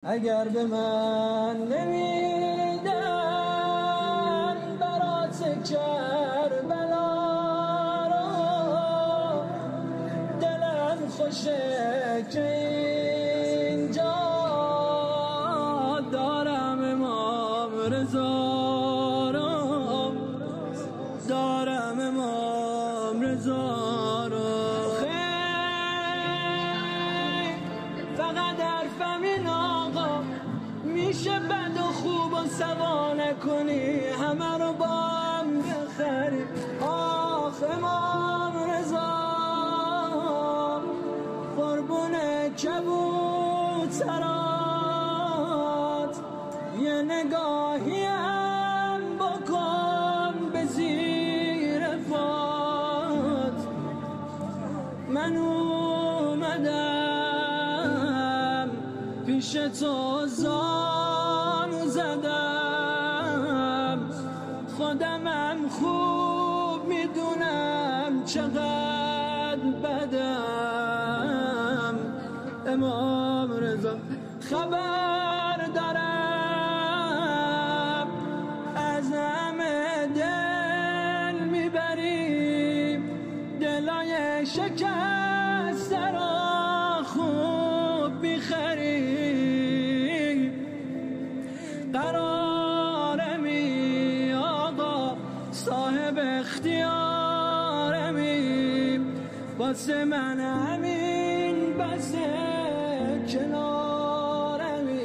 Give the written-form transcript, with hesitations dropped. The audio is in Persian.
اگر به من نمیدن برات کربلا را، دلم خوشه که اینجا دارم امام رضا را، دارم امام رضا را. فقط حرفم این آقا میشه بد و خوب و سوا نکنی، همه رو با هم بخری. آخ امام رضا قربون کبوترات، یه نگاهی هم بکن به زیر پات. من اومدم پیش تو زانو زدم، خودمم خوب میدونم چقدر بدم. امام رضا خبر دارم از همه دل میبریم، دلای شکسته را خوب میخری. قرارمی آقا صاحب اختیارمی، واسه من همین بسه کنارمی.